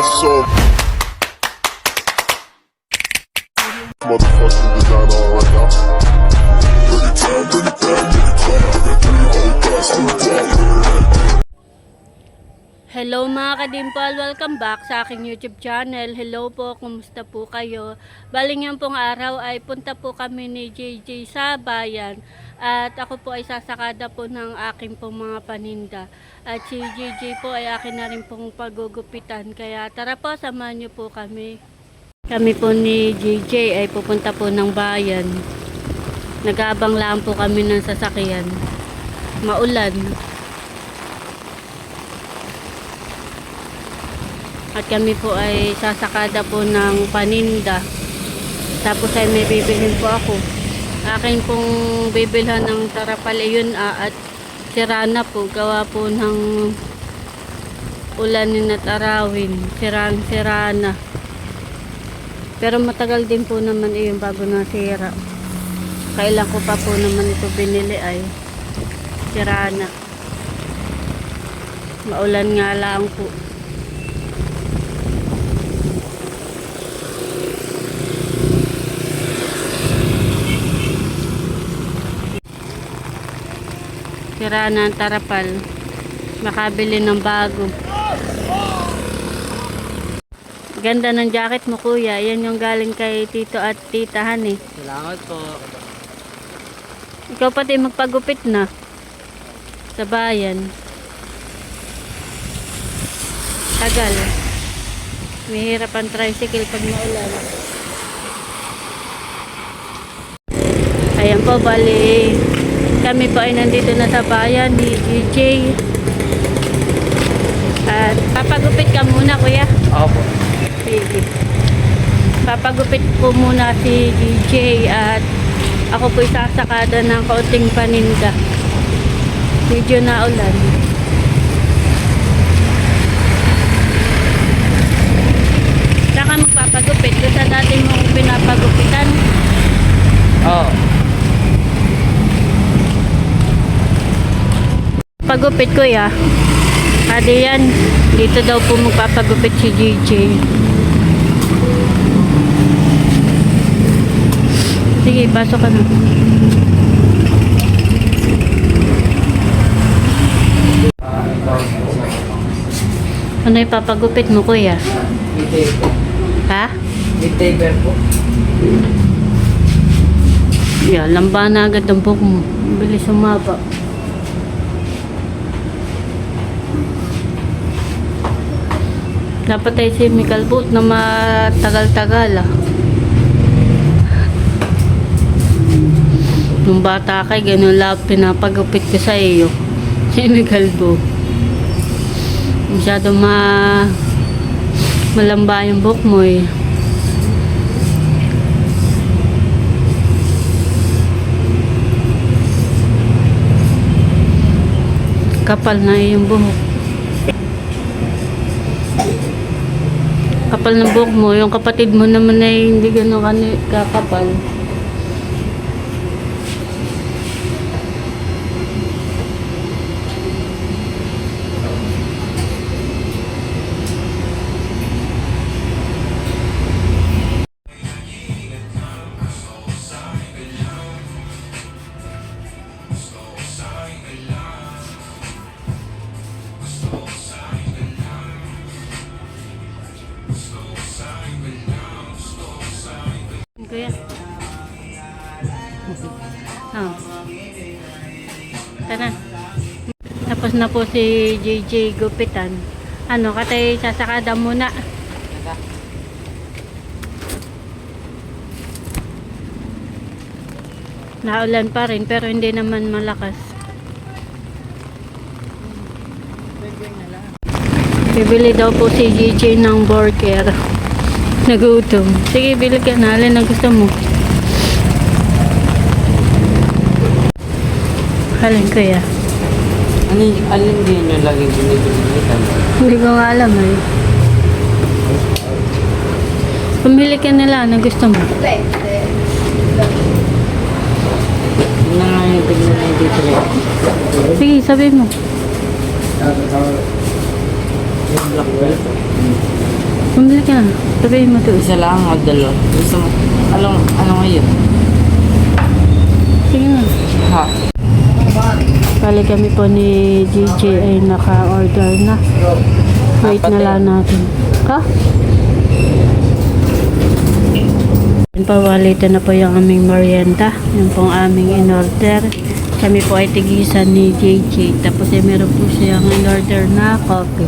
So motherfucking designer right now. Bring it down, bring it down, bring it down, bring it down, hold fast, hold down. Hello mga kadimpal, welcome back sa aking YouTube channel. Hello po, kumusta po kayo? Baling yan pong araw ay punta po kami ni JJ sa bayan. At ako po ay sasakada po ng aking pong mga paninda. At si JJ po ay akin na rin pong pagugupitan. Kaya tara po, samahan niyo po kami. Kami po ni JJ ay pupunta po ng bayan. Nag-aabang lang po kami ng sasakyan. Maulan. At kami po ay sasakada po ng paninda. Tapos ay may bibilhin po ako. Akin pong bibilhan ng tarapal yun at sirana po. Gawa po ng ulanin at arawin. Sirana. Pero matagal din po naman iyon bago nasira. Kailan ko pa po naman ito binili ay sirana. Maulan nga lang po. Sira na ang tarapal. Makabili ng bago. Ganda ng jacket mo kuya. Yan yung galing kay tito at titahan eh. Salamat po. Ikaw pati magpagupit na. Sa bayan. Tagal. Mahirap ang tricycle pag maulan. Ayan po, bali. Kami po ay nandito na sa bayan ni JJ. At papagupit ka muna kuya. Opo. Sige. Papagupit po muna si JJ at ako po sasakada ng kaunting paninda. Medyo na ulan. Saka magpapagupit doon sa dati mong pinapagupitan. Oo. Pagupit ko ya. Adi yan. Dito daw po magpapagupit si JJ. Sige, pasok ka na. Ano ipapagupit mo kuya? Mid-taper. Ha? Mid-taper po. Yeah, lamba na agad ang buhok mo. Bilis sumaba. Dapat ay si Michael Boot na matagal-tagal ah. Nung bata kay ganun lang pinapagupit ko sa iyo. Si Michael Boot. Masyado malamba yung buhok mo eh. Kapal na yung buhok. Kapal ng buhok mo. Yung kapatid mo naman ay hindi gano'n kakapal. Kuya. Oh. Tara. Tapos na po si JJ gupitan. Ano, katay sasakada muna. Naulan pa rin pero hindi naman malakas. Bibili daw po si JJ ng burger. Nagutom. Sige, bili ka na. Alin ang gusto mo? Alin kuya? Alin din yung laging binibigyan? Hindi ko nga alam eh. Pumili ka nila. Anong gusto mo? Yun na nga yung tignan na yung dito rin. Sige, sabi mo. Yung black belt. Bumili ka. Sabihin mo to. Isa lang o dalawa. Gusto mo, ano ngayon? Sige na. Ha? Bali kami po ni GJ ay naka-order na. Wait na lang natin. Ha? Pawalitan na po yung aming merienda. Yung pong aming in-order. Kami po ay tigisan ni JJ. Tapos ay meron po siyang in-order na coffee.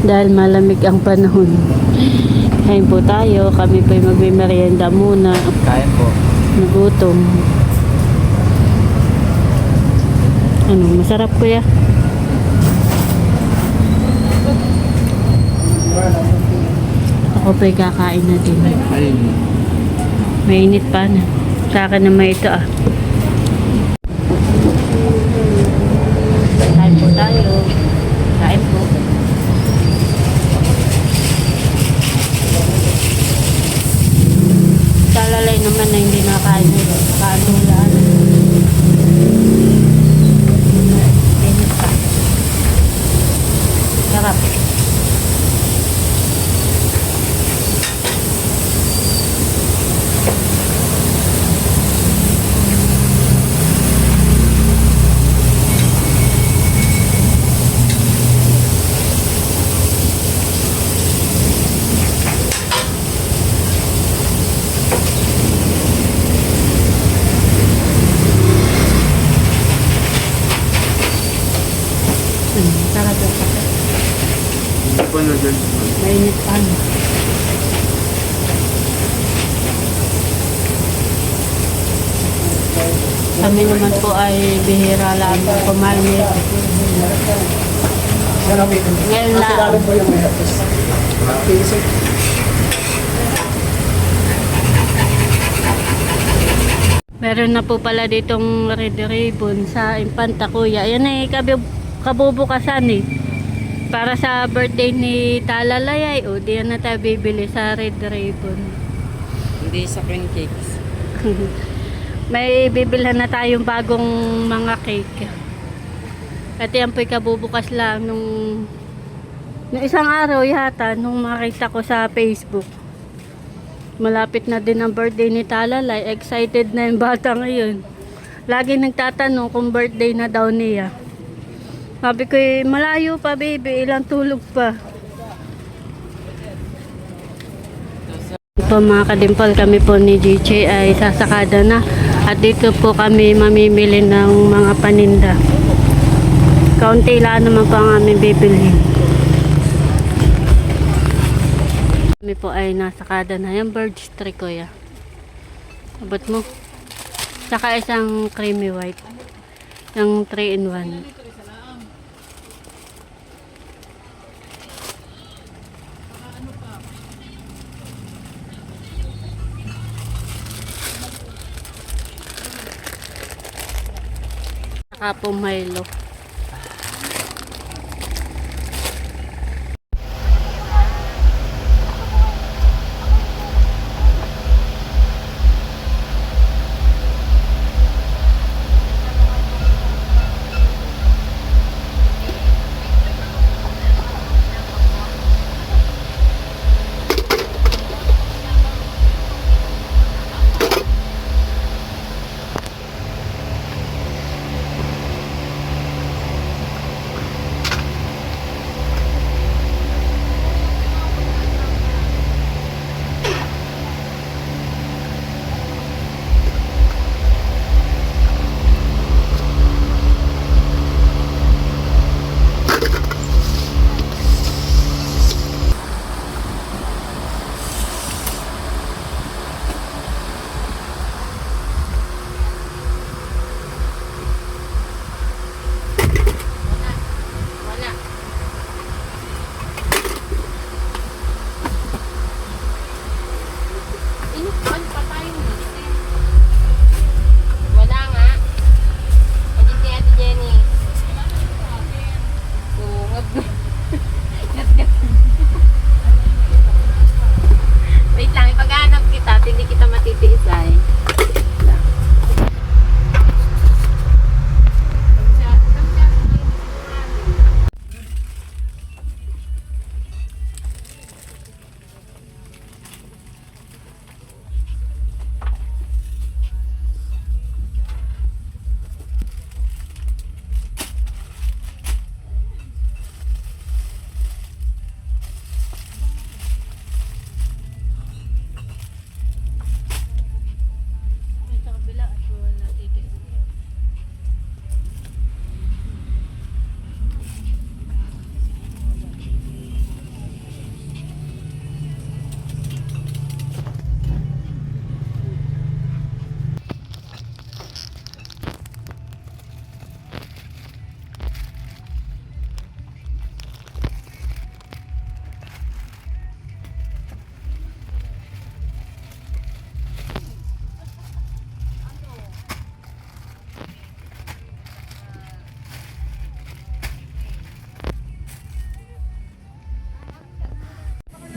Dahil malamig ang panahon. Kain po tayo. Kami po ay magme-merienda muna. Kaya po. Nagutom. Ano, masarap po ya. Ako po ay kakain na din. Ayun. Mainit pa na. Sa akin naman ito ah. Kain po tayo. Kain po. Talalay naman na hindi nakain nila. Kaanulaan. Mainit pa. Sarap. Sarap yung kape. Hindi po na dyan. Mainit pa na. Kami naman po ay bihira lang kumain nito. Ngayon lang. Meron na po pala ditong red ribbon sa Infanta Kuya. Yan ay kabubukasan eh. Para sa birthday ni Talalayay. O, diyan na tayo bibili sa red ribbon. Hindi sa cream cakes. May bibilhan na tayong bagong mga cake. At yan po'y kabubukas lang nung isang araw yata nung makita ko sa Facebook. Malapit na din ang birthday ni Talalay. Excited na yung bata ngayon. Lagi nagtatanong kung birthday na daw niya. Sabi ko, malayo pa baby, ilang tulog pa. Po mga kadimpal, kami po ni GJ ay sasakada na. At dito po kami mamimili ng mga paninda. Kaunti lang naman po ang aming bibilhin. Kami po ay nasakada na. Yung bird's tree ko ya. Abot mo. Saka isang creamy white. Yung 3-in-1. Saka po Milo.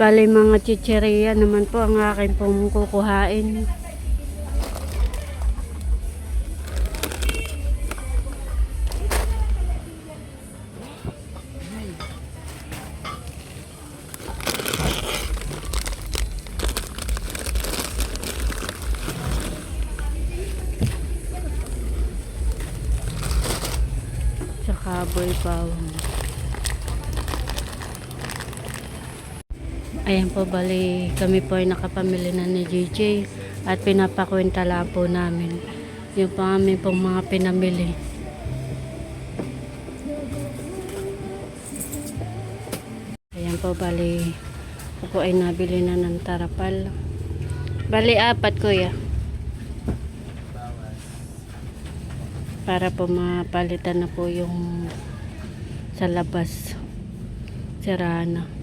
Bali mga chicheria naman po ang akin pong kukuhain. Tsaka boy bawang. Ayan po, bali kami po ay nakapamili na ni JJ at pinapakwenta lang po namin yung po amin pong mga pinamili. Ayan po, bali ako po ay nabili na ng tarapal. Bali 4 kuya. Para po mapalitan na po yung sa labas. Sira na.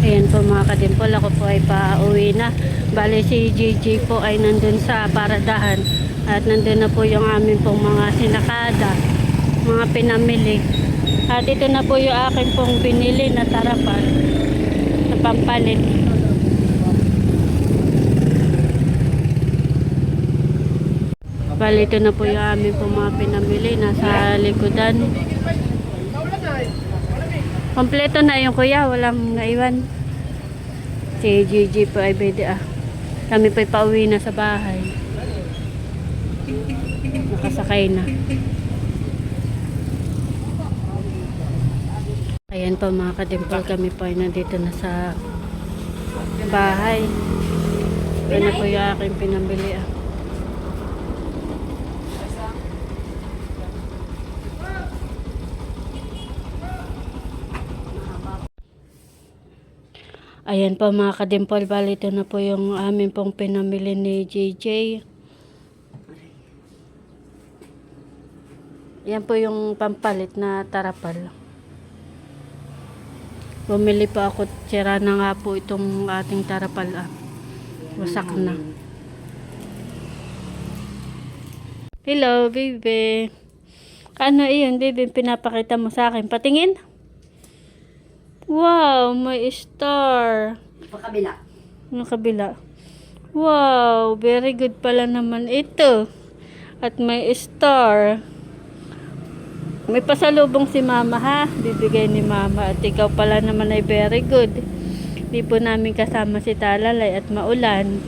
Ayan po mga kadimpol, ako po ay pauwi na. Bali si JJ po ay nandun sa paradahan at nandun na po yung amin pong mga sinakada, mga pinamili. At ito na po yung akin pong binili na tarapal na pampalit. Bali ito na po yung amin pong mga pinamili, nasa likodan. Kompleto na yung kuya, walang naiwan. Si JJ po ay bede Kami po ay pauwi na sa bahay. Nakasakay na. Ayan po mga kadimpol, kami po ay nandito na sa bahay. Ayan na po yung aking pinambili Ayan po mga kadimpol, bali ito na po yung amin pong pinamili ni JJ. Ayan po yung pampalit na tarapal. Bumili po ako, tira na nga po itong ating tarapal Wasak na. Hello baby. Ano iyon baby, pinapakita mo sa akin? Patingin? Wow, may star. Pakabila. Ano kabila? Wow, very good pala naman ito. At may star. May pasalubong si mama ha. Bibigay ni mama. At ikaw pala naman ay very good. Di po namin kasama si Talalay at maulan.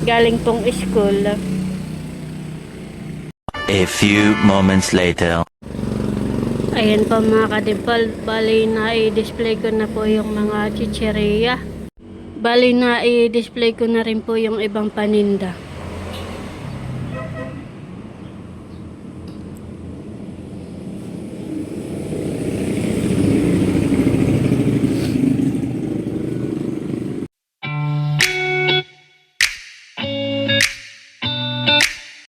Galing pong school. A few moments later. Ayan po mga kadimpol, bali na i-display ko na po yung mga chicheria. Bali na i-display ko na rin po yung ibang paninda.